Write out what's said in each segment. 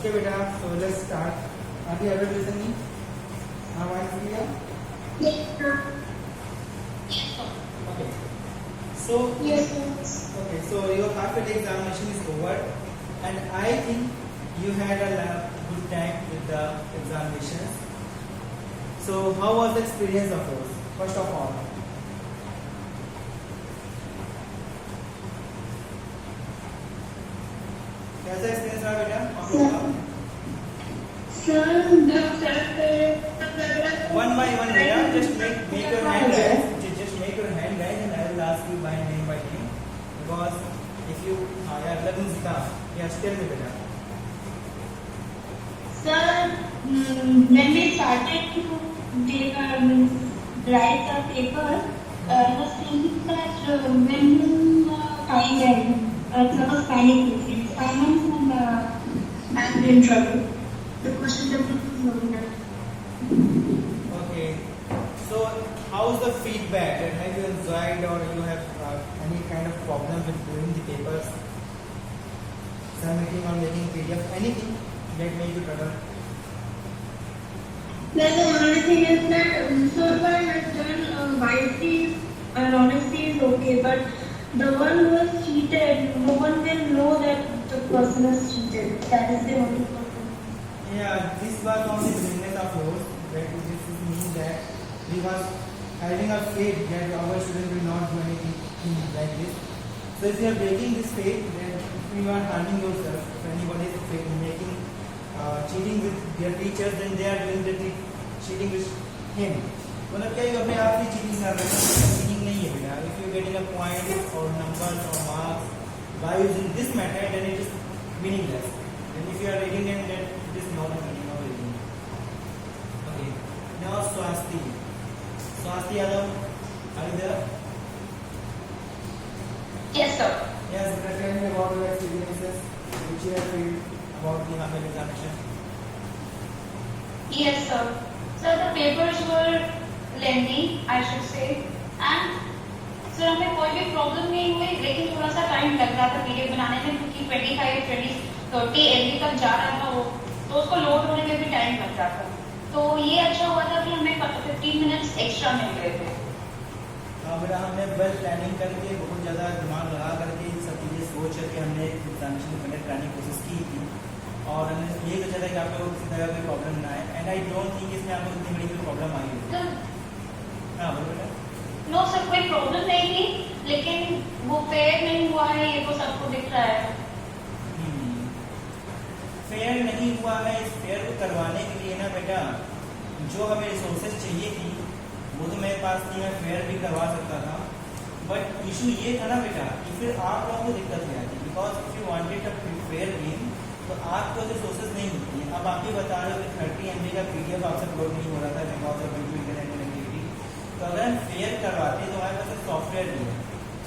Okay, beta. So let's start. Are you ever listening? Now I clear. Yes, sir. Okay. So Yes, sir. okay. So your half a day examination is over, and I think you had a good time with the examinations. So how was the experience of yours? First of all. कैसा experience रहा बेटा आप लोगों का? Sir, One by one, बेटा. Just make your hand rise. Just make your hand rise, and I will ask you by name because if you yeah, let me start. Yes, tell me बेटा. Sir, when we started to write the paper, I was thinking that when time there was panic, silence and in trouble. The question that was knowing that. Okay. So how's the feedback? And have you enjoyed or you have any kind of problem with doing the papers, submitting or making PDF, anything that made you trouble? Then the only thing is that so far I have done wisely and honesty is okay, but the one who has cheated, no one will know that the person has cheated. That is the only problem. Yeah, this was only the business of yours. That this means that we was having a faith that our students will not do anything like this. So if you are breaking this faith, then you are harming yourself. If anybody is making cheating with their teachers, then they are doing the cheating with him. मतलब क्या ये अपने आप ही cheating कर रहे हैं? Cheating नहीं है बेटा. If you are getting a point or numbers or marks by using this method, then it is meaningless. And if you are reading them, then it is not a meaning of reading. Okay. Now Swasti. Swasti Yadav, are you there? Yes, sir. Yes, but tell me about your experiences, which you have felt about the Hamil examination. Yes, sir. So the papers were lengthy, I should say, and sir हमें कोई भी problem नहीं हुई, लेकिन थोड़ा सा time लग रहा था पीडीएफ बनाने में क्योंकि 25-30 एमबी तक जा रहा था वो, तो उसको लोड होने में भी टाइम लग रहा था. तो ये अच्छा हुआ था कि हमें 15 मिनट्स एक्स्ट्रा मिल गए थे. बेटा हमने वेल प्लानिंग करके बहुत ज़्यादा दिमाग लगा करके सब चीज़ें सोच करके हमने एग्जामिनेशन कंडक्ट कराने की कोशिश की थी और हमने ये सोचा था कि आप लोगों को किसी तरह कोई प्रॉब्लम ना आए. एंड आई डोंट थिंक इसमें आप लोग इतनी बड़ी कोई प्रॉब्लम आई है. हाँ बोलो बेटा. नो सर, कोई प्रॉब्लम नहीं थी, लेकिन वो फेयर नहीं हुआ है ये तो सबको दिख रहा है. फेयर नहीं हुआ है. इस फेयर को करवाने के लिए ना बेटा जो हमें रिसोर्सेज चाहिए थी वो तो मेरे पास थी, मैं फेयर भी करवा सकता था. बट इशू ये था ना बेटा कि फिर आप लोगों को दिक्कत नहीं आती. Because if you wanted a fair game तो आपको रिसोर्सेज नहीं होती है. अब आप ये बता रहे हो कि 30 MB का PDF आपसे अपलोड नहीं हो रहा था बिकॉज ऑफ इंटरनेट कनेक्टिविटी. तो अगर हम फेयर करवाते तो हमारे पास एक सॉफ्टवेयर भी है.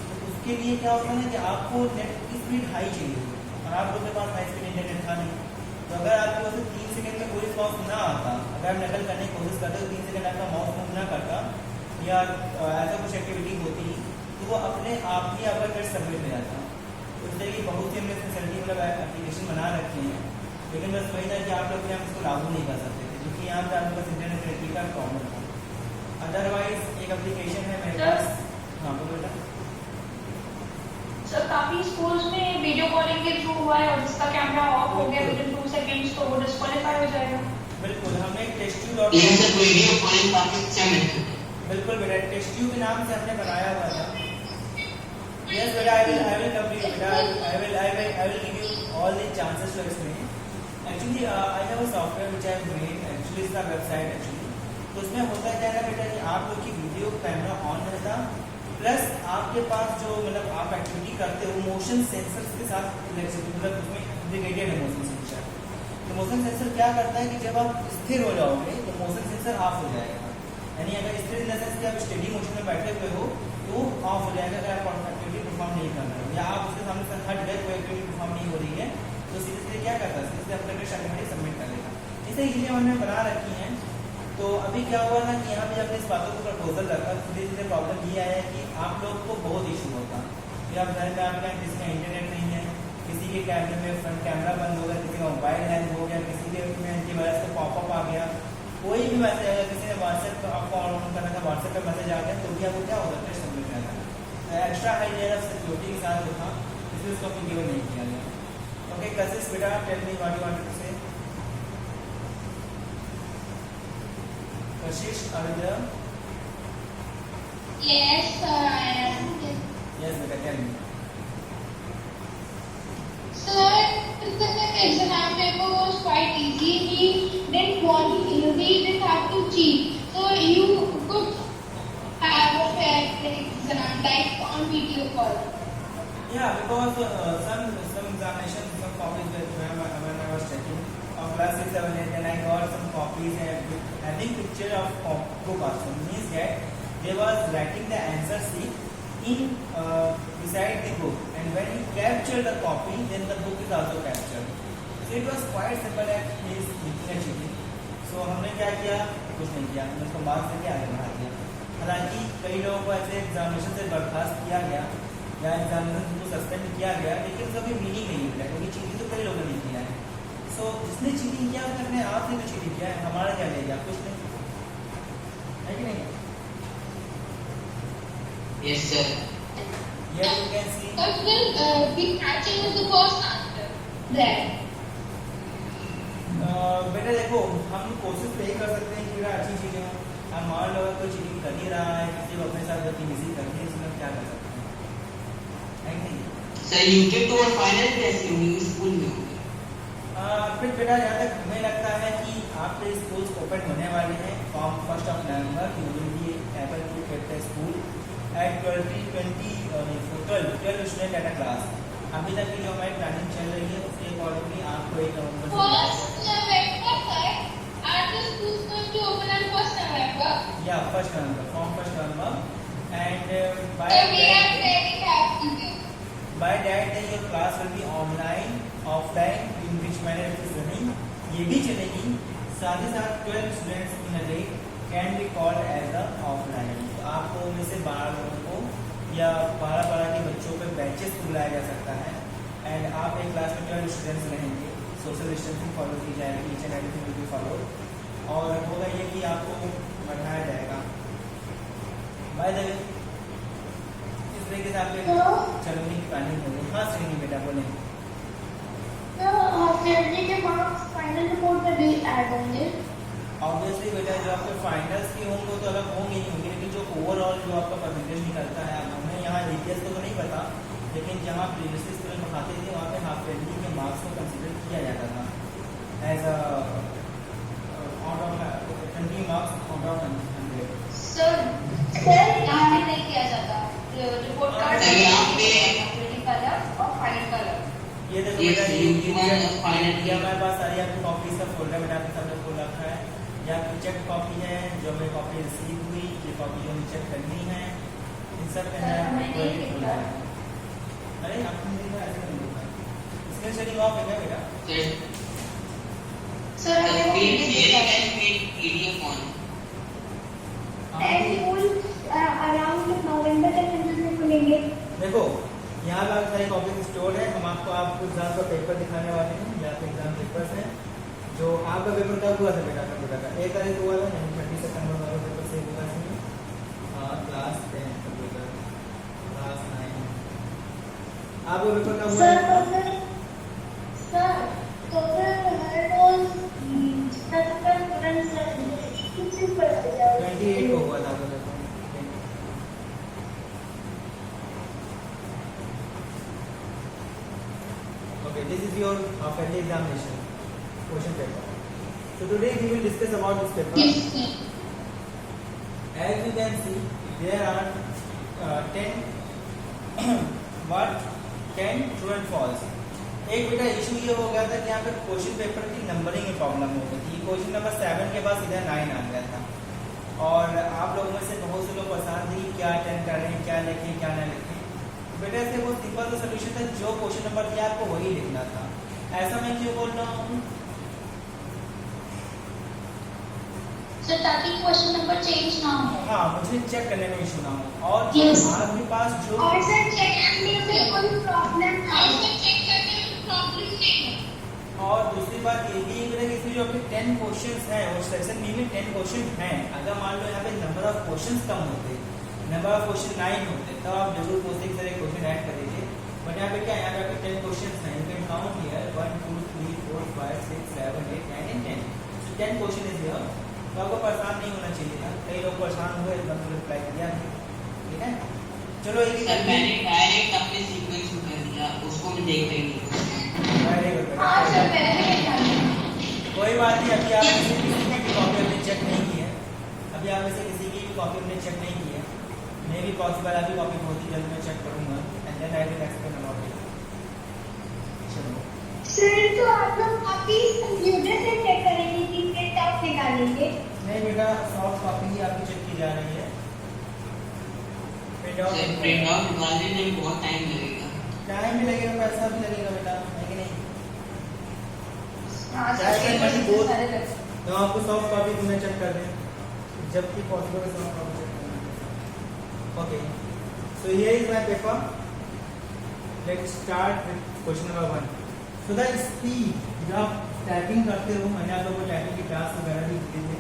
तो उसके लिए क्या होता है ना कि आपको नेट की स्पीड हाई चाहिए और आप लोगों के पास हाई स्पीड इंटरनेट था नहीं. तो अगर आपके पास 3 सेकंड में कोई रिस्पॉन्स ना आता, अगर आप नकल करने की कोशिश करते तो 3 सेकंड आपका माउस मूव ना करता या ऐसा कुछ एक्टिविटी होती तो वो अपने आप ही आपका टेस्ट सबमिट हो जाता. तो इस तरह की बहुत सी हमने फैसिलिटी मतलब एप्लीकेशन बना रखी है, लेकिन बस वही था कि आप लोग यहाँ इसको लागू नहीं कर सकते थे क्योंकि यहाँ पे आपके पास इंटरनेट कनेक्टिविटी का प्रॉब्लम था. अदरवाइज एक एप्लीकेशन है मेरे पास. हाँ बोलो बेटा. सर काफी स्कूल्स में वीडियो कॉलिंग के थ्रू हुआ है और जिसका कैमरा ऑफ हो गया विद इन 2 सेकंड्स तो वो डिस्क्वालीफाई हो जाएगा. बिल्कुल. हमने टेस्ट्यूब वीडियो कॉलिंग काफी अच्छा मेथड. बिल्कुल बेटा टेस्ट्यूब के नाम से हमने बनाया हुआ था. Yes, but I will come to you. But I will give you all the chances to explain. Actually, I have a software which I have made. Actually, it's a website actually. तो उसमें होता क्या है बेटा कि आप लोग की वीडियो कैमरा ऑन रहता प्लस आपके पास जो मतलब आप एक्टिविटी करते हो मोशन सेंसर के साथ मतलब उसमें इंटीग्रेटेड है मोशन सेंसर. तो मोशन सेंसर क्या करता है कि जब आप स्थिर हो जाओगे तो मोशन सेंसर ऑफ हो जाएगा. यानी अगर स्थिर इन द सेंस कि आप स्टेडी मोशन में बैठे हुए हो तो ऑफ हो जाएगा अगर आप एक्टिविटी परफॉर्म नहीं कर रहे हो या आप उसके सामने से हट गए कोई एक्टिविटी परफॉर्म नहीं हो रही है तो सीधे क्या करता है सीधे अपने सर्टिफिकेट सबमिट कर देगा. इसे चीज़ें हमने बना रखी हैं. तो अभी क्या हुआ ना कि यहाँ पे जब इस बातों को प्रपोजल रखा तो धीरे धीरे प्रॉब्लम ये आया कि आप लोग को बहुत इशू होता कि आप घर में आपके यहाँ किसी का इंटरनेट नहीं है, किसी के कैमरे में फ्रंट कैमरा बंद हो गया, किसी का मोबाइल हैंग हो गया, किसी के में एंटीवायरस का पॉपअप आ गया, कोई भी मैसेज आएगा, किसी ने व्हाट्सएप आपको ऑन करना था, व्हाट्सएप पे मैसेज आ गया, तो भी आपको क्या होगा, फिर सबमिट करना है। Extra high layer of security के साथ होता, इसलिए उसको अप्लीकेबल नहीं किया गया। ओके कशिश बेटा, tell me what you want to say. Kashish are you there? Yes, sir, I am. Yes बेटा, tell me. Sir, the exam paper was quite easy. He didn't have to cheat. So you could have a fair exam like on video call. Yeah, because some examinations, some copies when I was checking of class 6, 7, 8, and I got some copies and having picture of book also. Means that they was writing the answer sheet in beside the book, and when he captured the copy, then the book is also captured. So it was quite simple and he is making a cheating. So हमने क्या किया, कुछ नहीं किया, हमने उसको marks देके आगे बढ़ा दिया। हालांकि कई लोगों को ऐसे एग्जामिनेशन से बर्खास्त किया गया या एग्जामिनेशन को सस्पेंड किया गया, लेकिन उसका कोई मीनिंग नहीं मिला, क्योंकि चीटिंग तो कई लोगों ने किया है। सो जिसने चीटिंग किया उसने आपने तो चीटिंग किया है, हमारा क्या ले गया, कुछ नहीं है कि नहीं? Yes, sir. Here you can see. But still, the catching was the first answer. There. बेटा देखो, हम कोशिश तो यही कर सकते हैं कि बेटा अच्छी चीजें हो। हम मान लो कोई चीटिंग कर ही रहा है, किसी को अपने साथ बदतमीजी करनी है, इसमें क्या कर सकते हैं, है कि नहीं? Sir, you did to our final test in new school में। फिर बेटा जहाँ तक हमें लगता है कि आपके स्कूल ओपन होने वाले हैं from 1st of November, you will be able to get the school at 12 student at a class। अभी तक की जो हमारी प्लानिंग चल रही है उसके अकॉर्डिंगली आपको 1 नवंबर First November, sir. Are the schools going to open on 1st November? या 1st November, from 1st November, and So we are very happy. by that day your class will be online, offline, in which manner it is running, ये भी चलेगी। साथ ही साथ 12 students in a day can be called as a offline। तो आपको उनमें से 12 लोगों को या 12 के बच्चों पे बैचेस बुलाया जा सकता है, एंड आप एक क्लास में 12 स्टूडेंट्स रहेंगे, सोशल डिस्टेंसिंग फॉलो की जाएगी, each and everything will be follow, और होगा ये कि आपको बढ़ाया जाएगा। बाय द वे इस तरीके से आपके चलने की प्लानिंग हो गई। हाँ श्रेणी बेटा बोले। के मार्क्स फाइनल रिपोर्ट में भी ऐड होंगे। ऑब्वियसली बेटा जो आपके फाइनल्स की होंगे वो तो अलग होंगे ही होंगे, लेकिन जो ओवरऑल जो आपका परसेंटेज निकलता है, हमें यहाँ ATS को तो नहीं पता, लेकिन जहाँ प्रीवियसली स्टूडेंट पढ़ाते थे वहाँ पे हाफ ईयरली के मार्क्स को कंसिडर किया जाता था as a out of 20 marks out of 100। Sir यहाँ पे नहीं किया जाता, रिपोर्ट कार्ड सर, यहाँ पे- क्रेडिट कलर और फाइनल कलर। ये देखो Yes, बेटा, you want final- ये हमारे पास सारी आपकी कॉपीज का फोल्डर बेटा आपके सामने खोल रखा है। ये आपकी चेक कॉपी है, जो हमें कॉपी रिसीव हुई, ये कॉपी जो हमें चेक करनी है, इन सब के अंदर मैंने आपको नहीं खोला देखा। है। अरे आपने नहीं देखा, ऐसे नहीं देखा, स्क्रीन शेयरिंग ऑफ है क्या बेटा? Sir, sir the screen sharing and made PDF on। Around नवंबर तक हमसे खुलेंगे। देखो यहाँ पे आप सारी कॉपी स्टोर है, हम आपको एग्जाम का पेपर दिखाने वाले हैं। यहाँ पे एग्जाम पेपर्स हैं, जो आपका पेपर कब हुआ था बेटा कंप्यूटर का? 1 तारीख हुआ था, यानी 30 सितंबर वाला पेपर से हुआ है। Class 10 computer, class 9। आपका पेपर कब हुआ था? तो फिर रोज जितना तक तुरंत कुछ पर जाओ। 28 को हुआ था आपका paper. Okay, this is your half-yearly examination question paper. So today we will discuss about this paper. Yes, sir. As you can see, there are 10 what 10 true and false। एक बेटा इशू ये हो गया था कि यहाँ पे क्वेश्चन पेपर की नंबरिंग में प्रॉब्लम हो गई थी। क्वेश्चन नंबर 7 के बाद सीधा 9 आ गया था, और आप लोगों में से बहुत से लोग परेशान थे क्या 10 करें, क्या लिखें, क्या ना लिखें। बेटा इससे बहुत सिंपल सा सोल्यूशन था, जो क्वेश्चन नंबर दिया आपको वही लिखना था। ऐसा मैं क्यों बोल रहा हूँ? सर ताकि क्वेश्चन नंबर चेंज ना हो। हाँ, मुझे चेक करने में इशू ना हो, और Yes. आपके पास जो और सर चेक करने में कोई प्रॉब्लम है, और सर चेक करने में प्रॉब्लम नहीं है। और दूसरी बात ये भी है कि इसमें जो आपके 10 क्वेश्चंस हैं और सेक्शन बी में 10 क्वेश्चन हैं, अगर मान लो यहाँ पे नंबर ऑफ क्वेश्चंस कम होते, नंबर ऑफ क्वेश्चन 9 होते, तब आप जरूर कोशिश करें क्वेश्चन ऐड कर दीजिए। बट यहाँ पे क्या है, यहाँ पे आपके 10 क्वेश्चंस हैं, you can count here 1 2 3 4 5 6 7 8 9 and 10, so 10 question is here. तो आपको परेशान नहीं होना चाहिए था, कई लोग परेशान हुए मतलब रिप्लाई किया नहीं, ठीक है। चलो एक सर मैंने डायरेक्ट अपने सीक्वेंस में कर दिया, उसको मैं देख रही हूँ। Very good. हाँ सर, मैंने भी ध्यान दिया। कोई बात नहीं, अभी आप किसी की भी कॉपी अपने चेक नहीं की है, अभी आप में से किसी की भी कॉपी अपने चेक नहीं की है, मे भी पॉसिबल अभी कॉपी बहुत ही जल्द मैं चेक करूंगा and then I will explain about it. चलो सर, तो आप लोग कॉपी कंप्यूटर से चेक करेंगे कि प्रिंट आउट निकालेंगे? नहीं बेटा, सॉफ्ट कॉपी ही आपकी चेक की जा रही है, सर प्रिंट आउट निकालने में बहुत टाइम लगेगा। टाइम भी लगेगा, पैसा भी लगेगा बेटा, है कि नहीं। हाँ क्या सर, है, पेपर बहुत- सारे लग तो आपको सॉफ्ट कॉपी भी मैं चेक कर दें जबकि पॉसिबल है सॉफ्ट कॉपी चेक करना। Okay, so here is my paper, let's start with question number 1। So the speed, जब आप टाइपिंग करते हो, मैंने आप लोगों को टाइपिंग की क्लास वगैरह भी दी थी,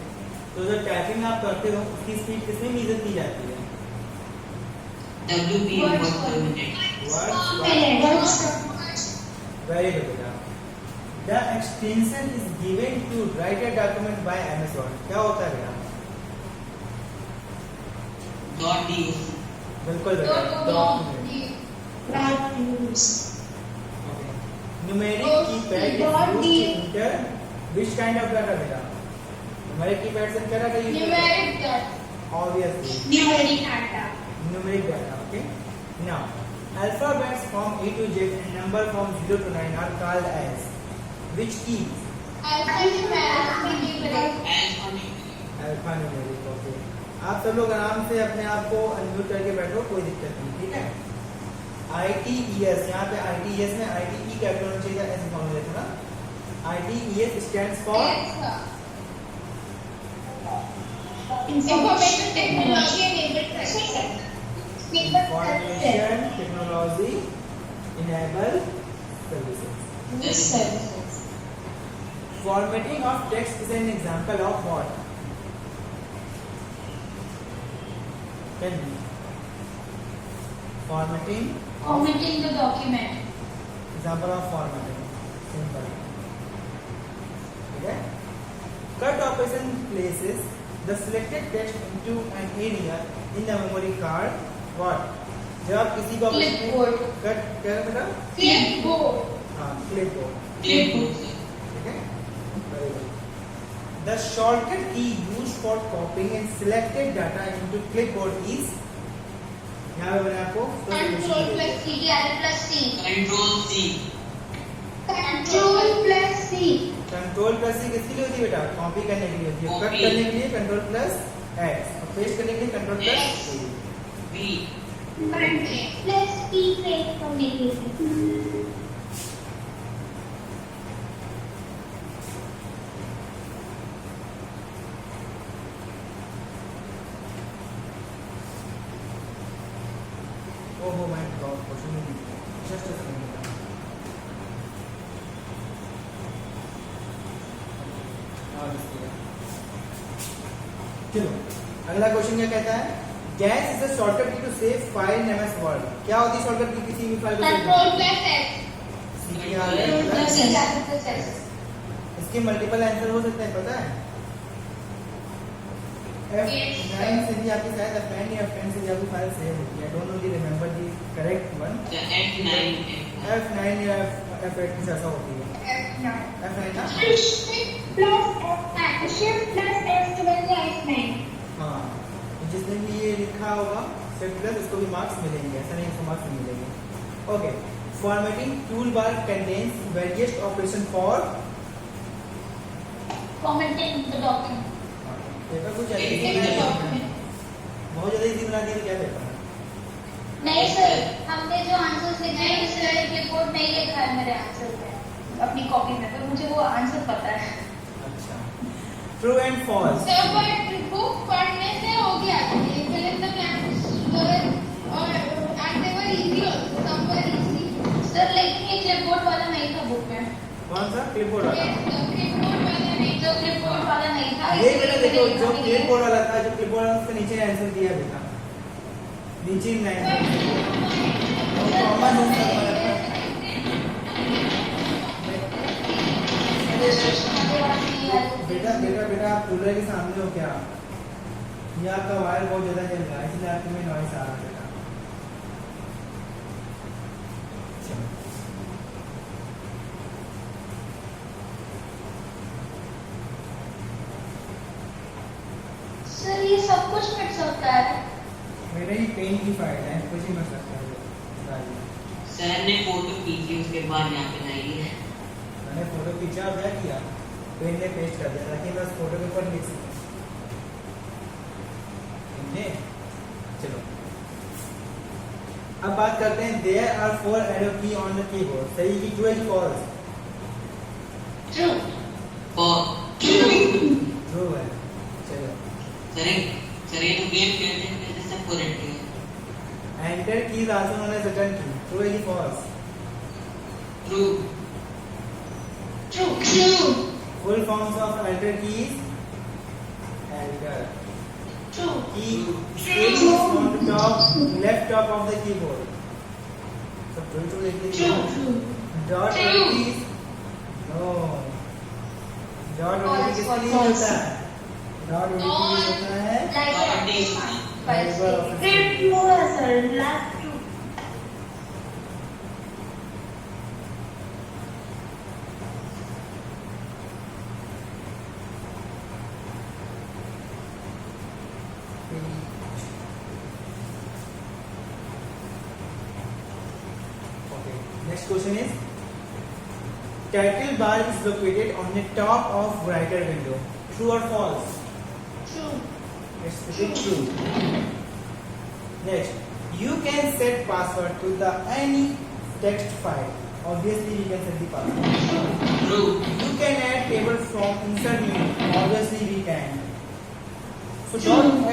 तो जब टाइपिंग आप करते हो उसकी स्पीड किसमें मेजर की जाती है? WP वर्ड पर मिनट। वेरी गुड बेटा। The extension is given to write a document by MS Word, क्या होता है बेटा? .ds। बिल्कुल बेटा, document. Numeric keypad is used to enter which kind of data बेटा? Numeric keypad से क्या data use करते हैं? Obviously numeric data, okay? Now alphabets from A to Z and number from 0 to 9 are called as which keys? Alphanumeric, okay? आप सब लोग आराम से अपने आप को अनम्यूट करके बैठो, कोई दिक्कत नहीं, ठीक है। ITES, यहाँ पे ITES में ITE कैपिटल होना चाहिए, ऐसे फॉर्मूला था ना। ITES stands for Information Technology Enabled Information Technology Enabled Services. Formatting of text is an example of what? Tell me. Formatting the document. example of formatting, simple, okay? Cut operation places the selected text into an area in the memory card. What? जब आप किसी को Clipboard. Cut क्या बेटा? Clipboard. हाँ, clipboard, clipboard sir. ठीक है? Very good. The shortcut key used for copying and selected data into clipboard is, यहाँ पे मैंने आपको Control plus C, L plus C. Control C। Control plus C. Control plus C किसके लिए होती है बेटा? कॉपी करने के लिए होती है। Cut Copy. करने के लिए कंट्रोल प्लस एक्स और पेस्ट करने के लिए control plus C. B। Plus P paste करने के लिए. ओहो माय गॉड, क्वेश्चन नहीं जस्ट अ सेकंड। चलो अगला क्वेश्चन क्या कहता है? Guess is a shortcut key to save file in MS Word। क्या होती है शॉर्टकट की किसी भी फाइल को सेव Control करने plus S. की? Control plus CTRL C, plus S. इसके मल्टीपल आंसर हो सकते हैं, पता है? F9 से भी आपकी शायद F9 या F10 से भी आपकी फाइल सेव होती है। Don't only remember the correct one. F9 F9 या F8 कुछ ऐसा होती है। F9 ना? Shift plus F9. Shift plus S to बन जाए F9. हाँ, जिसने भी ये लिखा होगा शिफ्ट प्लस, उसको भी मार्क्स मिलेंगे, ऐसा नहीं उसको मार्क्स नहीं मिलेंगे। Okay, formatting tool bar contains various operation for Commenting the document. Paper कुछ Editing the document. बहुत ज्यादा इजी बना दिया, क्या पेपर? नहीं सर, हमने जो आंसर्स लिखे हैं सर क्लिपबोर्ड में ही लिखा है मेरे आंसर पे अपनी कॉपी में, तो मुझे वो आंसर पता है। अच्छा, true and false. Sir but book पढ़ने से हो गया, फिल इन द ब्लैंक्स और they were easy also, some were easy. Sir लेकिन ये क्लिपबोर्ड वाला नहीं था कौन सा क्लिपबोर्ड वाला? क्लिपबोर्ड वाला नहीं था। ये बेटा देखो जो क्लिपबोर्ड वाला था, जो क्लिपबोर्ड वाला उसके नीचे आंसर दिया बेटा, नीचे नहीं कॉमन बेटा बेटा बेटा आप कूलर के सामने हो क्या? ये आपका वायर बहुत ज्यादा चल रहा है इसलिए आपके में नॉइस आ रहा है बेटा। सर ये सब कुछ मिट सकता है। मेरे ही पेन की फाइल है, कुछ ही मिल सकता है। सर ने फोटो खींची उसके बाद यहाँ पे लाई है। मैंने फोटो खींचा और क्या किया, पेन ने पेस्ट कर दिया ताकि मैं उस फोटो के ऊपर लिख सकूं। समझे? चलो अब बात करते हैं देयर आर 4 एरो की ऑन द कीबोर्ड, सही कि ट्रू है कि फॉल्स? ट्रू। ट्रू है। चलो सर ये तो गेम खेलते हैं जैसे करेक्ट है। Enter key is also known as return key, true है कि false? True. True. Full forms of enter key is enter true. Key is on the top left top of the keyboard. So true लिख दीजिए। Dot is no. Dot किसके लिए होता है? Dot होता है Next question is, title bar is located on the top of writer window. True or false? True. It's true. Next, you can set password to the any text file. Obviously, we can set the password. True. You can add table from insert menu. Obviously, we can. So,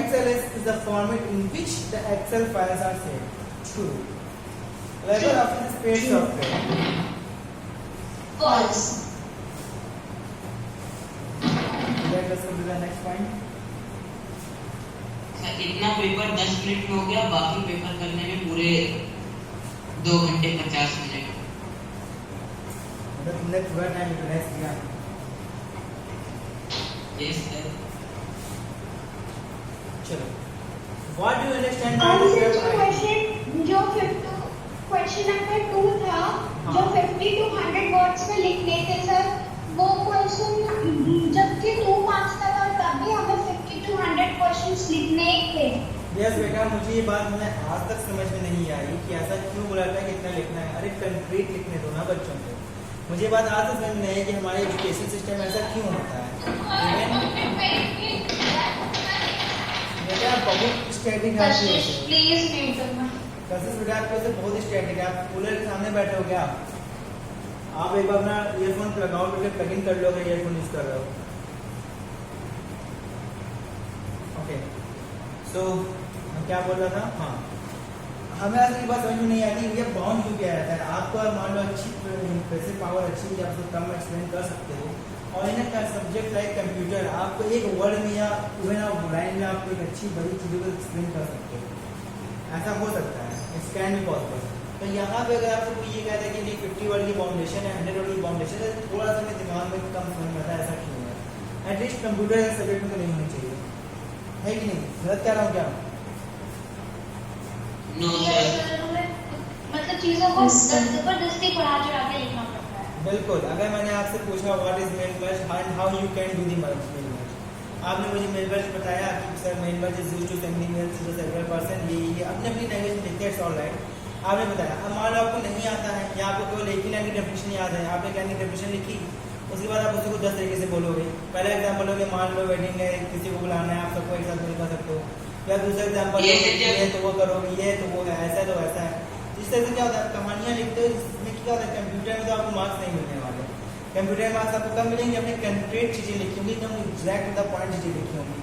.xls is the format in which the Excel files are saved. True. Level of the space software. False. Let us go to the next point. Sir इतना paper 10 minute में हो गया, बाकी paper करने में पूरे 2 घंटे 50 minute. मतलब तुमने पूरा टाइम यूटिलाइज किया। Yes sir. चलो, What do you understand by the verb I? जो क्वेश्चन नंबर 2 था, जो 50 to 100 वर्ड्स में लिखने थे सर, वो क्वेश्चन जबकि 2 मार्क्स का था तभी हमें 50 to 100 क्वेश्चंस लिखने थे। यस बेटा, मुझे ये बात मैं आज तक समझ में नहीं आई कि ऐसा क्यों बोला था कि इतना लिखना है। अरे कंक्रीट लिखने दो ना बच्चों को। मुझे बात आज तक समझ में नहीं है कि हमारे एजुकेशन सिस्टम ऐसा क्यों होता है। बेटा बहुत स्टैटिक है। प्लीज म्यूट करना। कशिश बेटा आपके से बहुत स्टैटिक है। आप कूलर के सामने बैठे हो क्या? आप एक बार अपना ईयरफोन लगाओ, फिर प्लग इन कर लो अगर ईयरफोन यूज कर रहे हो। ओके, सो मैं क्या बोल रहा था? हाँ, हमें आज की बात समझ में नहीं आती ये बाउंड क्यों किया रहता है। आपको मान लो अच्छी पैसे पावर अच्छी है, आप कम एक्सप्लेन कर सकते हो। और इनका सब्जेक्ट लाइक कंप्यूटर, आपको एक वर्ड में या इवन आप लाइन में आपको एक अच्छी बड़ी चीज़ों को एक्सप्लेन कर सकते हो। ऐसा हो सकता है, इट्स कैन बी पॉसिबल। तो यहाँ पे अगर आपको कोई ये कहता है कि नहीं 50 वर्ड की बाउंडेशन है, 100 वर्ड की बाउंडेशन है, तो थोड़ा सा मेरे दिमाग में कम समझ में आता है ऐसा क्यों है। एटलीस्ट कंप्यूटर सब्जेक्ट में तो नहीं होनी चाहिए, है कि नहीं? गलत कह रहा हूँ क्या? No sir. मतलब चीजों को जबरदस्ती पढ़ा चढ़ा के लिखना पड़ता है। बिल्कुल। अगर मैंने आपसे पूछा what is mail merge and how you can do the mail merge, आपने मुझे मेन मर्ज बताया कि sir mail merge is used to sending mails to the several person, ये अपने अपनी लैंग्वेज में लिखते हैं, इट्स ऑलराइट। आपने बताया। अब मान लो आपको नहीं आता है या आपको केवल एक ही लाइन की डेफिनेशन याद है, आपने लाइन की डेफिनेशन लिखी, उसके बाद आप उसको 10 तरीके से बोलोगे। पहला एग्जांपल हो गया, मान लो वेडिंग है, किसी को बुलाना है, आप सबको एक साथ मिल कर सकते हो। या दूसरा एग्जांपल ये तो वो करोगे, ये तो वो है, ऐसा तो वैसा है। इस तरह से क्या होता है, कहानियां लिखते हो, इसमें क्या होता है कंप्यूटर में तो आपको मार्क्स नहीं मिलने वाले। कंप्यूटर में मार्क्स आपको कम मिलेंगे, अपने कंक्रीट चीजें लिखी होंगी, एकदम एग्जैक्ट द पॉइंट चीजें लिखी होंगी,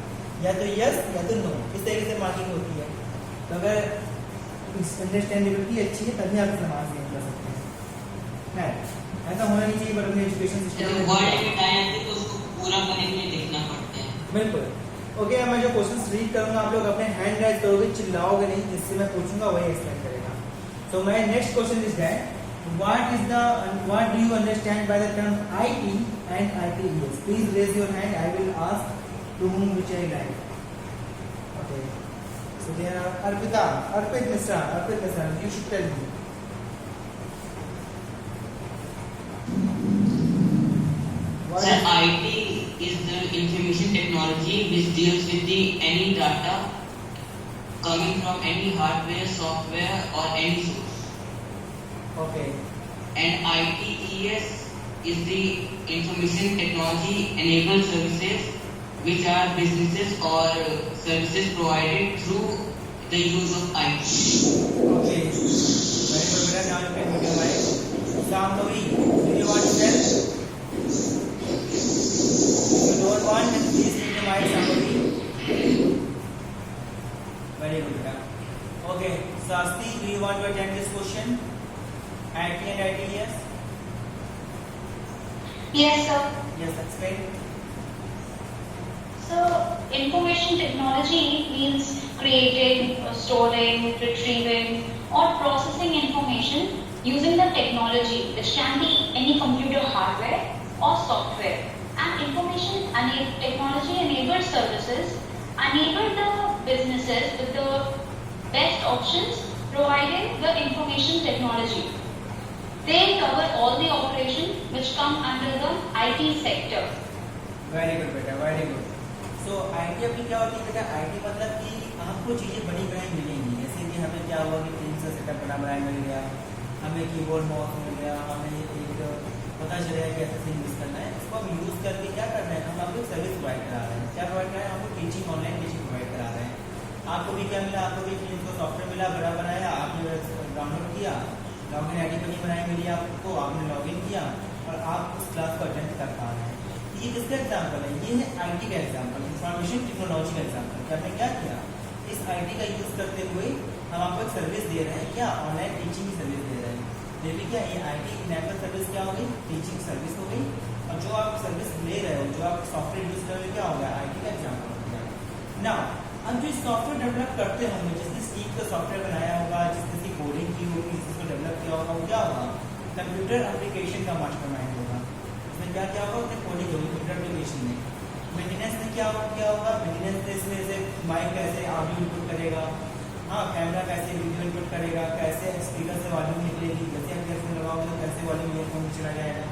या तो यस या तो नो, इस तरीके से मार्किंग होती है। तो अगर अंडरस्टैंडेबिलिटी अच्छी है तभी आप समाज गेन कर सकते हैं। ऐसा होना नहीं चाहिए, बट अपने एजुकेशन जब सिस्टम वर्ड लिमिट आ जाती है तो उसको पूरा करने के लिए देखना पड़ता है। बिल्कुल। ओके, अब मैं जो क्वेश्चंस रीड करूंगा आप लोग अपने हैंड राइज करोगे, चिल्लाओगे नहीं, जिससे मैं पूछूंगा वही एक्सप्लेन करेगा। So my next question is that what do you understand by the term IT and ITES? Please raise your hand. I will ask to whom which I like. Okay. So there are Arpit Misra, you should tell me. What Sir, is- IT is the information technology which deals with the any data coming from any hardware, software or any source. Okay. And ITES is the information technology enabled services which are businesses or services provided through the use of IT. Okay. Very good, beta. Now you can mute your mic. Shambhavi, do you want to tell? If you don't want, then please mute your mic, Shambhavi. Very good, beta. Okay. Sasti, do you want to attend this question? IT and ITES? Yes, sir. Yes, explain. So, information technology means creating, storing, retrieving, or processing information using the technology, which can be any computer hardware or software. And information technology enabled services enable the businesses with the best options providing the information technology. They cover all the operations which come under the IT sector. Very good बेटा, very good. So IT अपनी क्या होती है बेटा? IT मतलब कि आपको चीज़ें बनी बनाई मिलेंगी। जैसे कि हमें क्या हुआ कि टीम से सेटअप बना बनाया मिल गया, हमें कीबोर्ड माउस मिल गया, हमें एक पता चलेगा कि ऐसा यूज़ करना है। इसको हम यूज़ करके क्या कर रहे हैं, हम आपको सर्विस प्रोवाइड करा रहे हैं। क्या प्रोवाइड करा रहे हैं? आपको टीचिंग, ऑनलाइन टीचिंग प्रोवाइड करा रहे हैं। आपको भी क्या मिला? आपको भी टीम को सॉफ्टवेयर मिला, बड़ा बनाया, आपने डाउनलोड किया, लॉगिन ID बनाई मिली आपको, आपने लॉगिन किया और आप उस क्लास को अटेंड कर पा रहे हैं। ये किसका एग्जाम्पल है? ये है IT का एग्जाम्पल, इंफॉर्मेशन टेक्नोलॉजी का एग्जाम्पल। कि आपने क्या किया? इस IT का यूज करते हुए हम आपको एक सर्विस दे रहे हैं, क्या ऑनलाइन टीचिंग की सर्विस दे रहे हैं। देखिए क्या ये IT इनेबल सर्विस क्या हो गई? टीचिंग सर्विस हो गई। और जो आप सर्विस ले रहे हो, जो आप सॉफ्टवेयर यूज कर रहे हो, क्या हो गया? IT का एग्जाम्पल हो गया। नाउ अब जो सॉफ्टवेयर डेवलप करते होंगे, जिसने स्टीक का सॉफ्टवेयर बनाया होगा, जिसने कोडिंग की होगी, जिसको डेवलप किया होगा, वो क्या होगा? कंप्यूटर एप्लीकेशन का मास्टरमाइंड होगा। उसने क्या क्या होगा? उसने कोडिंग होगी कंप्यूटर एप्लीकेशन में। मेंटेनेंस ने क्या होगा? मेंटेनेंस इसमें से माइक कैसे ऑडियो इनपुट करेगा, हाँ कैमरा कैसे वीडियो इनपुट करेगा, कैसे स्पीकर से वॉल्यूम निकलेगी, जैसे आप ईयरफोन लगाओगे तो कैसे वॉल्यूम ईयरफोन में चला जाएगा।